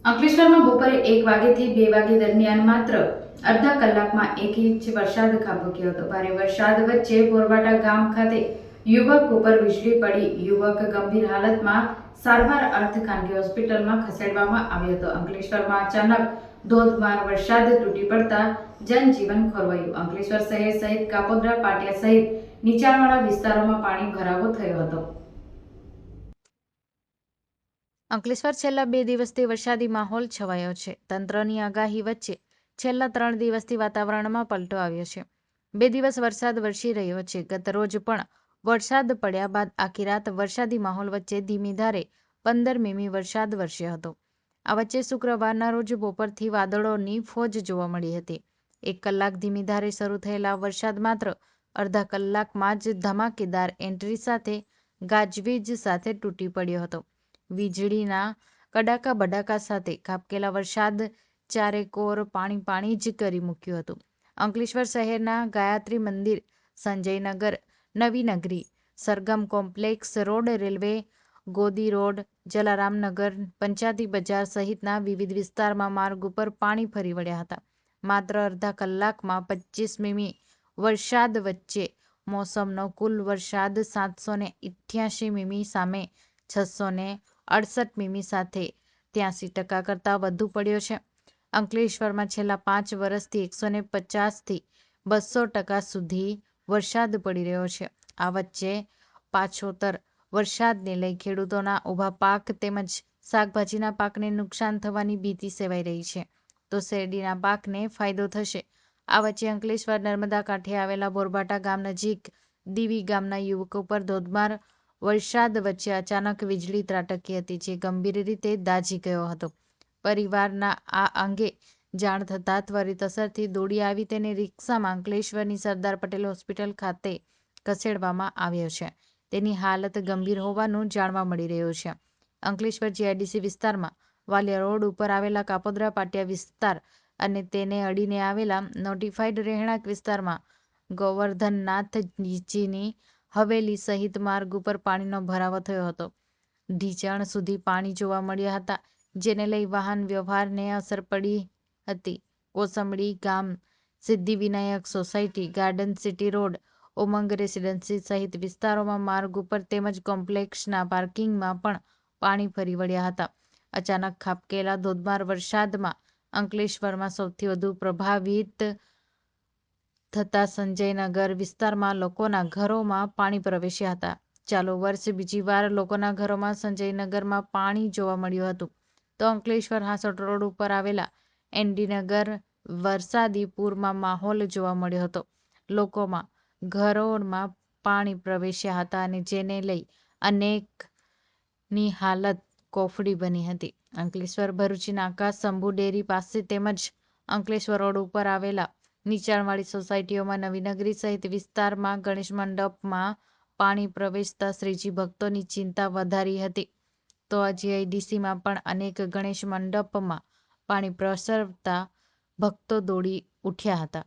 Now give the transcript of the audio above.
અંકલેશ્વરમાં બપોરે 1 વાગ્યાથી 2 વાગ્યા દરમિયાન માત્ર અડધા કલાકમાં 1 ઇંચ વરસાદ ખાબક્યો હતો. ભારે વરસાદ વચ્ચે બોરવાટા ગામ ખાતે યુવક ઉપર વીજળી પડી. યુવક ગંભીર હાલતમાં સારવાર અર્થે ખાનગી હોસ્પિટલમાં ખસેડવામાં આવ્યો હતો. અંકલેશ્વરમાં અચાનક ધોધમાર વરસાદ તૂટી પડતા જનજીવન ખોરવાયું. અંકલેશ્વર શહેર સહિત કાપોદ્રા પાટિયા સહિત નીચાણવાળા વિસ્તારોમાં પાણી ભરાવો થયો હતો. અંકલેશ્વર છેલ્લા 2 દિવસથી વરસાદી માહોલ છવાયો છે. તંત્રની આગાહી વચ્ચે છેલ્લા 3 દિવસથી વાતાવરણમાં પલટો આવ્યો છે. 2 દિવસ વરસાદ વરસી રહ્યો છે. ગત રોજ પણ વરસાદ પડ્યા બાદ આખી રાત વરસાદી માહોલ વચ્ચે ધીમી ધારે 15 મીમી વરસાદ વરસ્યો હતો. આ વચ્ચે શુક્રવારના રોજ બપોરથી વાદળોની ફોજ જોવા મળી હતી. 1 કલાક ધીમી ધારે શરૂ થયેલા વરસાદ માત્ર અડધા કલાકમાં જ ધમાકેદાર એન્ટ્રી સાથે ગાજવીજ સાથે તૂટી પડ્યો હતો. વીજળીના કડાકા બડાકા સાથે ખાબકેલા વરસાદ ચારેકોર પાણી જ કરી મૂક્યું હતું. અંકલેશ્વર શહેરના Gayatri Mandir, Sanjaynagar, Navinagari, Sargam complex road, railway Godi road, Jalaramnagar, Panchayati Bazar સહિતના વિવિધ વિસ્તારમાં માર્ગ ઉપર પાણી ફરી વળ્યા હતા. માત્ર અડધા કલાકમાં 25 મીમી વરસાદ વચ્ચે મોસમનો કુલ વરસાદ 788 મીમી સામે 668 મીમી સાથે 83% કરતાં વધુ પડ્યો છે. અંકલેશ્વરમાં છેલ્લા 5 વર્ષથી 150થી 200% સુધી વરસાદ પડી રહ્યો છે. આ વચ્ચે પાછોતર વરસાદને લઈ ખેડૂતોના ઊભા પાક તેમજ શાકભાજીના પાકને નુકસાન થવાની ભીતિ સેવાઈ રહી છે, તો શેરડીના પાકને ફાયદો થશે. આ વચ્ચે અંકલેશ્વર નર્મદા કાંઠે આવેલા બોરબાટા ગામ નજીક દીવી ગામના યુવક ઉપર ધોધમાર વરસાદ વચ્ચે અચાનક વીજળી ત્રાટકી હતી, જે ગંભીર રીતે દાઝી ગયો હતો. પરિવારના આ અંગે જાણ થતાં ત્વરિત અસરથી દોડી આવી તેને રિક્ષામાં અંકલેશ્વરની સરદાર પટેલ હોસ્પિટલ ખાતે ખસેડવામાં આવ્યો છે. તેની હાલત ગંભીર હોવાનું જાણવા મળી રહ્યું છે. અંકલેશ્વર જીઆઈડીસી વિસ્તારમાં વાલિયા રોડ ઉપર આવેલા કાપોદ્રા પાટિયા વિસ્તાર અને તેને અડીને આવેલા નોટિફાઈડ રહેણાંક વિસ્તારમાં ગોવર્ધનનાથજીની હવેલી સહિત માર્ગ ઉપર પાણીનો ભરાવો થયો હતો. ઢીંચણ સુધી પાણી જોવા મળ્યા હતા, જેને લઈ વાહન વ્યવહારને અસર પડી હતી. કોસંબડી ગામ, Siddhivinayak society, garden city road, Umang residency સહિત વિસ્તારોમાં માર્ગ ઉપર તેમજ કોમ્પ્લેક્સના પાર્કિંગમાં પણ પાણી ફરી વળ્યા હતા. અચાનક ખાબકેલા ધોધમાર વરસાદમાં અંકલેશ્વરમાં સૌથી વધુ પ્રભાવિત થતા સંજયનગર વિસ્તારમાં લોકોના ઘરોમાં પાણી પ્રવેશ્યા હતા. ચાલુ વર્ષે બીજી વાર લોકોના ઘરોમાં સંજયનગરમાં પાણી જોવા મળ્યું હતું, તો અંકલેશ્વર હાંસોટ રોડ ઉપર આવેલા એનડીનગર વરસાદી પૂરમાં માહોલ જોવા મળ્યો હતો. લોકોમાં ઘરોમાં પાણી પ્રવેશ્યા હતા અને જેને લઈ અનેકની હાલત કોફડી બની હતી. અંકલેશ્વર ભરૂચી નાકા, શંભુ ડેરી પાસે તેમજ અંકલેશ્વર રોડ ઉપર આવેલા નીચાણવાળી સોસાયટીઓમાં નવીનગરી સહિત વિસ્તારમાં ગણેશ મંડપમાં પાણી પ્રવેશતા શ્રીજી ભક્તોની ચિંતા વધારી હતી. તો જીઆઈડીસીમાં પણ અનેક ગણેશ મંડપમાં પાણી પ્રસરતા ભક્તો દોડી ઉઠ્યા હતા.